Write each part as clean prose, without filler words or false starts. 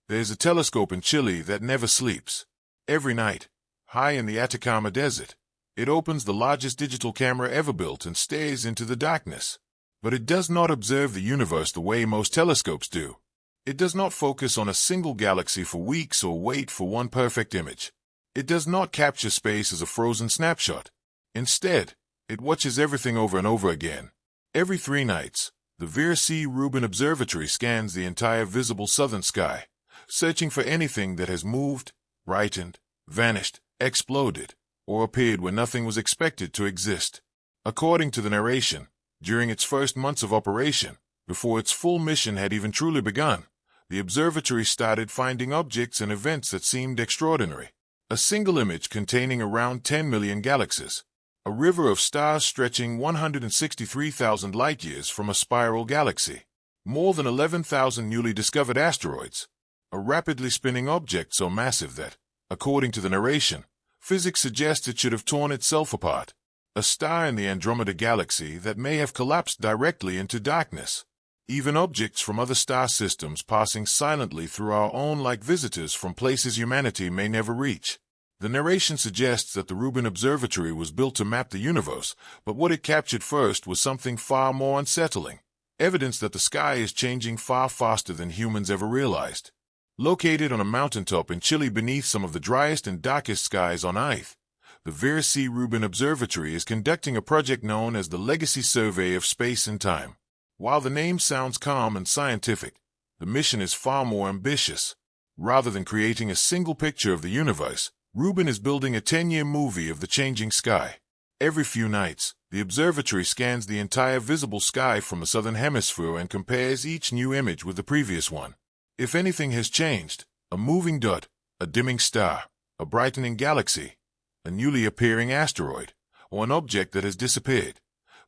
There's a telescope in Chile that never sleeps. Every night, high in the Atacama Desert, it opens the largest digital camera ever built and stares into the darkness. But it does not observe the universe the way most telescopes do. It does not focus on a single galaxy for weeks or wait for one perfect image. It does not capture space as a frozen snapshot. Instead, it watches everything over and over again. Every 3 nights, the Vera Rubin Observatory scans the entire visible southern sky, searching for anything that has moved, brightened, vanished, exploded, or appeared where nothing was expected to exist. According to the narration, during its first months of operation, before its full mission had even truly begun, the observatory started finding objects and events that seemed extraordinary. A single image containing around 10 million galaxies, a river of stars stretching 163,000 light-years from a spiral galaxy, more than 11,000 newly discovered asteroids, a rapidly spinning object so massive that, according to the narration, physics suggests it should have torn itself apart, a star in the Andromeda galaxy that may have collapsed directly into darkness, even objects from other star systems passing silently through our own like visitors from places humanity may never reach. The narration suggests that the Rubin Observatory was built to map the universe, but what it captured first was something far more unsettling, evidence that the sky is changing far faster than humans ever realized. Located on a mountaintop in Chile beneath some of the driest and darkest skies on Earth, the Vera Rubin Observatory is conducting a project known as the Legacy Survey of Space and Time. While the name sounds calm and scientific, the mission is far more ambitious. Rather than creating a single picture of the universe, Rubin is building a 10-year movie of the changing sky. Every few nights, the observatory scans the entire visible sky from the southern hemisphere and compares each new image with the previous one. If anything has changed, a moving dot, a dimming star, a brightening galaxy, a newly appearing asteroid, or an object that has disappeared,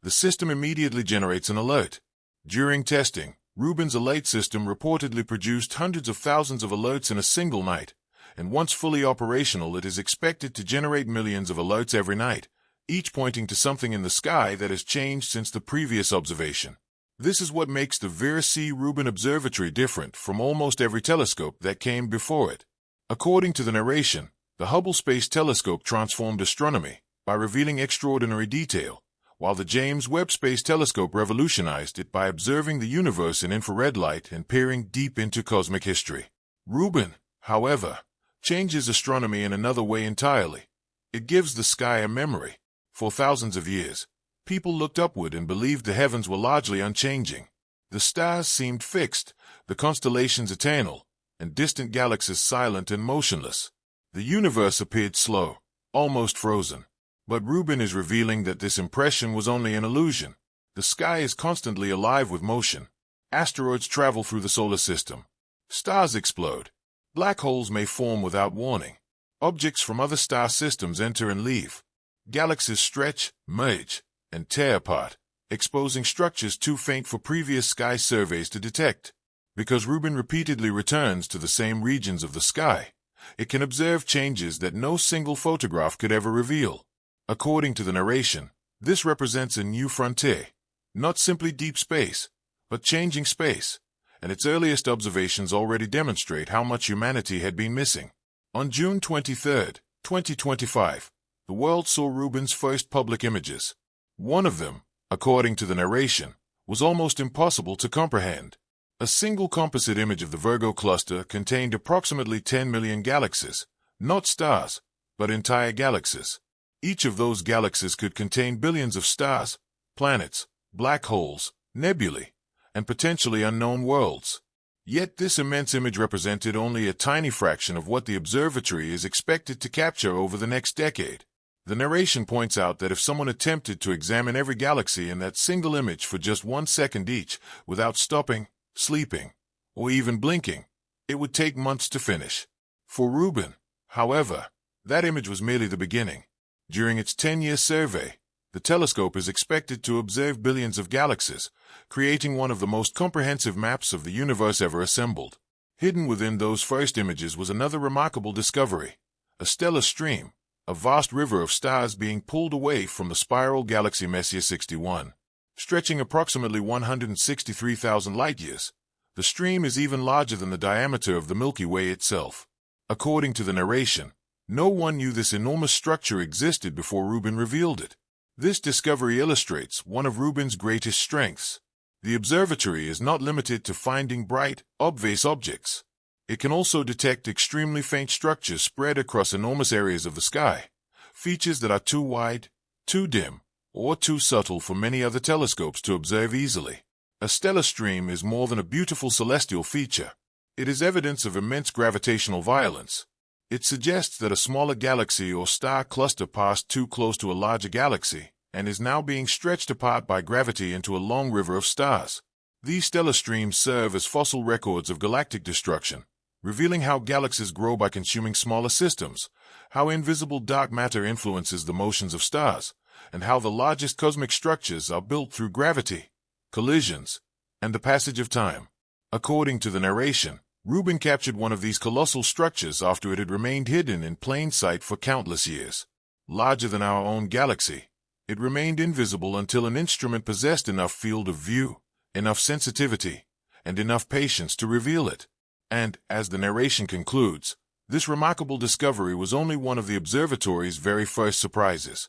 the system immediately generates an alert. During testing, Rubin's alert system reportedly produced hundreds of thousands of alerts in a single night, and once fully operational it is expected to generate millions of alerts every night, each pointing to something in the sky that has changed since the previous observation. This is what makes the Vera Rubin Observatory different from almost every telescope that came before it. According to the narration, the Hubble Space Telescope transformed astronomy by revealing extraordinary detail, while the James Webb Space Telescope revolutionized it by observing the universe in infrared light and peering deep into cosmic history. Rubin, however, changes astronomy in another way entirely. It gives the sky a memory. For thousands of years, people looked upward and believed the heavens were largely unchanging. The stars seemed fixed, the constellations eternal, and distant galaxies silent and motionless. The universe appeared slow, almost frozen. But Rubin is revealing that this impression was only an illusion. The sky is constantly alive with motion. Asteroids travel through the solar system. Stars explode. Black holes may form without warning. Objects from other star systems enter and leave. Galaxies stretch, merge, and tear apart, exposing structures too faint for previous sky surveys to detect. Because Rubin repeatedly returns to the same regions of the sky, it can observe changes that no single photograph could ever reveal. According to the narration, this represents a new frontier, not simply deep space, but changing space, and its earliest observations already demonstrate how much humanity had been missing. On June 23, 2025, the world saw Rubin's first public images. One of them, according to the narration, was almost impossible to comprehend. A single composite image of the Virgo cluster contained approximately 10 million galaxies, not stars, but entire galaxies. Each of those galaxies could contain billions of stars, planets, black holes, nebulae, and potentially unknown worlds. Yet this immense image represented only a tiny fraction of what the observatory is expected to capture over the next decade. The narration points out that if someone attempted to examine every galaxy in that single image for just 1 second each, without stopping, sleeping, or even blinking, it would take months to finish. For Rubin, however, that image was merely the beginning. During its 10-year survey, the telescope is expected to observe billions of galaxies, creating one of the most comprehensive maps of the universe ever assembled. Hidden within those first images was another remarkable discovery: a stellar stream, a vast river of stars being pulled away from the spiral galaxy Messier 61. Stretching approximately 163,000 light-years, The stream is even larger than the diameter of the Milky Way itself. According to the narration, no one knew this enormous structure existed before Rubin revealed it. This discovery illustrates one of Rubin's greatest strengths. The observatory is not limited to finding bright, obvious objects. It can also detect extremely faint structures spread across enormous areas of the sky, features that are too wide, too dim, or too subtle for many other telescopes to observe easily. A stellar stream is more than a beautiful celestial feature. It is evidence of immense gravitational violence. It suggests that a smaller galaxy or star cluster passed too close to a larger galaxy and is now being stretched apart by gravity into a long river of stars. These stellar streams serve as fossil records of galactic destruction, revealing how galaxies grow by consuming smaller systems, how invisible dark matter influences the motions of stars, and how the largest cosmic structures are built through gravity, collisions, and the passage of time. According to the narration, Rubin captured one of these colossal structures after it had remained hidden in plain sight for countless years. Larger than our own galaxy, it remained invisible until an instrument possessed enough field of view, enough sensitivity, and enough patience to reveal it. And, as the narration concludes, this remarkable discovery was only one of the observatory's very first surprises.